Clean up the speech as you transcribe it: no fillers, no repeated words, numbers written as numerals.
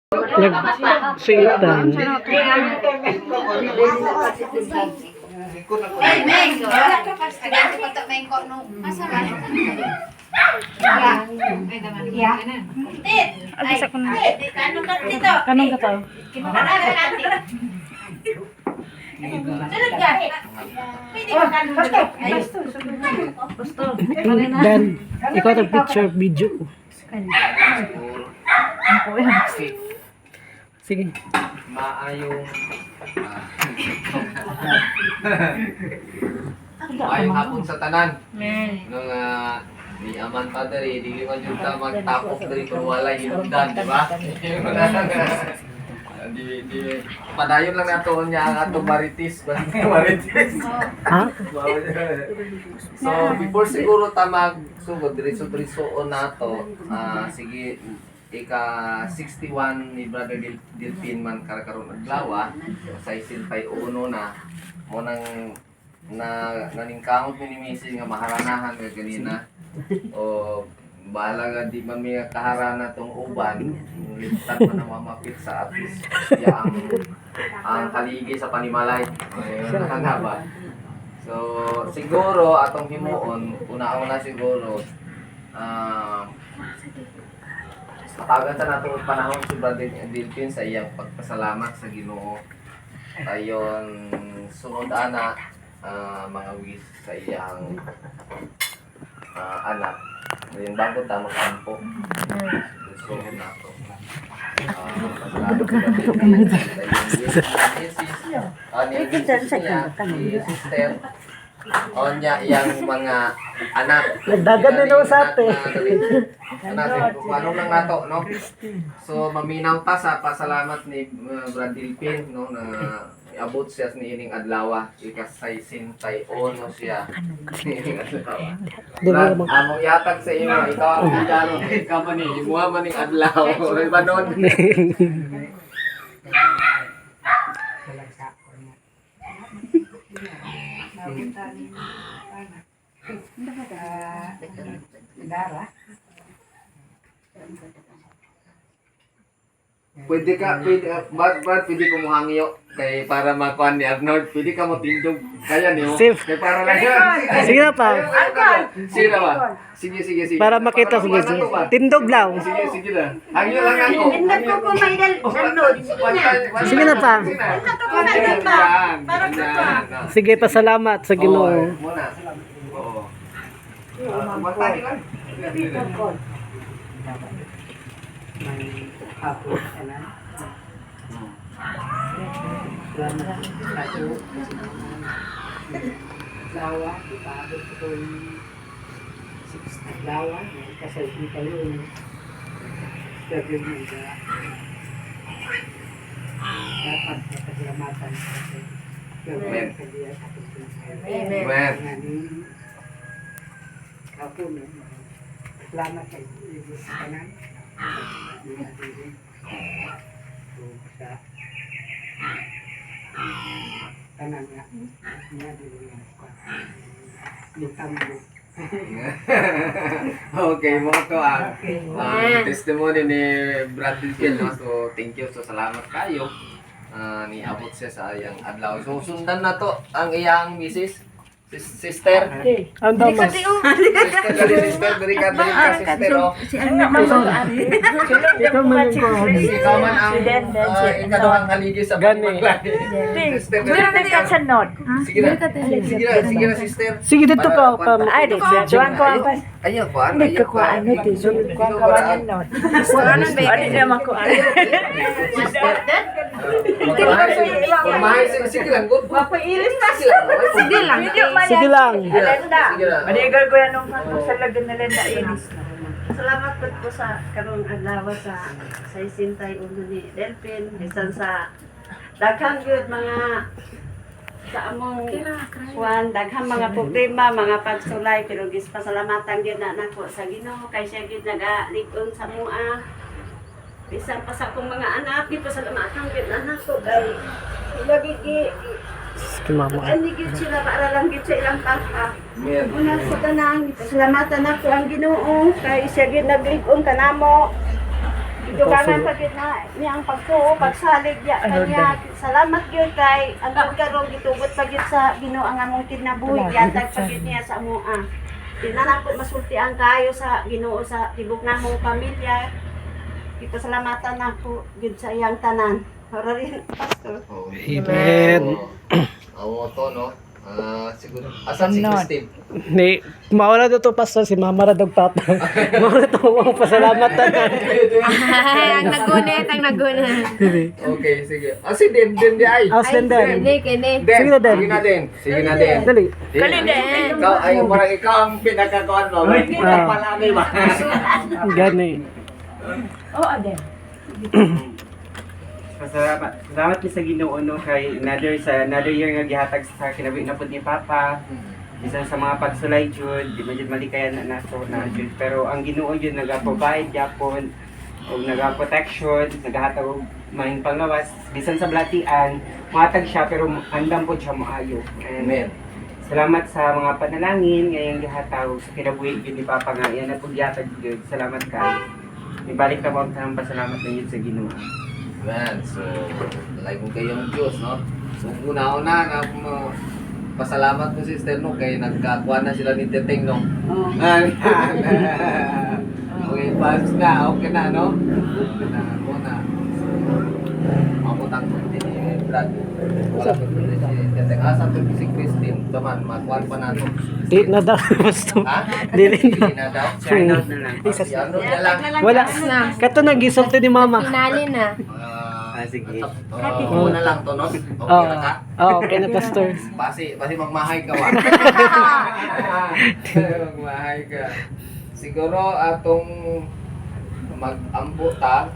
Nagsitan. Kanong ka to? Dan, ikaw ang picture video. Sige. Maayong maayong hapon sa tanan. Nung di aman pa dari, di man jud ta magtapok dari kung wala hinungdan, di ba? Di padayon lang nato niya ang atong marites, marites. Ha? So before siguro ta magsugod diretso-diretsoon nato, sige ika 61 ni Brother Delpin man karakaron adlaw sa isintay uno na mo nang naningkamot ni Missy nga maharanahan nga ganina o bahala nga di man may kaharana tong uban limutan pa na mamapit sa atis ang kaligi sa panimalay nga ba. So siguro atong himuon una-una siguro matagan sa nato panahon si Brother Delpin sa iyang pagpasalamat sa Ginoo. Ayon sunod ana mga wish sa iyang anak. Yung bago ta makampo. Sunod nato. Sister. Onya yang mga anak. Nagdagan din ako sa ate. Ano lang nato, no? So maminaw ta sa pasalamat ni Brad Delpin, no, na abot siya ni ining adlaw, ikasay sintay ono siya. Brad, among yatag sa imo, ikaw ang idalo kay company, imuha man ning adlaw, iba nun. Pwede ko mo hangyo kay para makuan ni Arnold, pwede ka mo tindog kaya niyo kay para lang Sige na pa. sige na ba sige Para makita sa video. Tindog lang. sige na hangyo lang ako Hindi ko ko may download. Sige na pa. para Sige, pasalamat sa Ginoo. muna oo matali lang Lawa, ipabot ko yung 6 lawa, kasi kita yung gagawin mo na dapat pasalamatan kasi gagawin ka diya sa Amen. Ako na, salamat kay Diyos sa kanan. Sa kanan nga, nga din mo. Okay, mga to ang testimony ni Brad Delpin, no? So thank you, so salamat kayo ni abot siya sa iyang adlaw. So sundan na to ang iyang misis sister. Ang damas. Sister, diri ka sister. Oh. Ikaw man yung kahon. Ikaw man ang ikaduhang haligi sa paglahi. Sister, sige na sister. Sige, dito ka. Ay, juan ko ang pas. Ayaw pa, Hindi ka ko ano di sulod ko ang kawanan nun. Ano ba naman ko ano. Sige lang, good. Mapailis na sila. Sige lang. Sige lang. Alenda. Sige lang. Manigal ko yan nung salagan na lenda inis. Salamat po sa karong adlaw sa isintay ulo ni Delpin bisan sa daghang gyud mga sa among kuan daghang mga problema mga pagsulay pero gis pasalamatan gyud na nako sa Ginoo kay siya gyud nagalig-on sa mua bisan pa sa akong mga anak di pasalamatan gyud na nako kay lagi Mama. Ani gyud sila para lang gyud sa ilang pagka. Amen. Una sa tanan, pasalamatan ako ang Ginoo kay siya gyud naglig-on kanamo. Dugangan pa gid na niyang pagtuo, pagsalig ya kanya. Salamat gyud kay andun karon gitugot pa gyud sa Ginoo ang among kinabuhi, yatag pa gyud niya sa amoa. Dinanapod masultian kayo sa Ginoo sa tibok namong pamilya. Ipasalamatan nako gyud sa iyang tanan. Para rin pastor. Oh, Amen. Oo, to, no? Siguro. Asan si Christine? Ni, mawala to pastor si Mama Radog Papa. Mawala to mga pasalamatan. Ang nagunit, ang nagunit. Okay, sige. Si Den di ay. Austin din. Kini. Den, Sige na, Den. sige na, Den. Sige na, Den. Dali. Den. Ikaw, ay, parang ikaw ang pinakakuan mo. Hindi ka pala, di ba? Gani. Oh, Aden. Salamat mi sa Ginoo no kay another year nga gihatag sa kinabuhi na pud ni Papa. Bisan sa mga pagsulay jud, di man jud malikayan na nato na jud, pero ang Ginoo jud naga-provide gyapon og naga-protection, nagahatag og mahing panglawas bisan sa blatian, matag siya pero andam pud siya maayo. And Amen. salamat sa mga panalangin ngayong gihatag sa kinabuhi jud ni Papa nga yan na pud gihatag jud. Salamat kay. Ibalik na po ang pasalamat na yun sa Ginoo. Amen. So, like mo kayong Diyos, no? So, una-una na pasalamat ko sister, no? Kaya nagkakuha na sila ni Teteng, no? Oh. Okay, pass na. Okay na, no? Okay na. Ako na. Mamutang ko din ni Brad. Wala ko din si Teteng. Asa ko si Christine. Taman, makuha pa na to. Di na daw pastor. Ha? Dili. Hindi na daw. Shout out na lang. Si ano na lang. Wala. Kato nagisulti ni Mama. Finale na. Sige. Oo na lang to, no? Okay Oh, na ka? okay na pastor. Basi magmahay ka, wa. Magmahay ka. Siguro atong mag-ambo ta,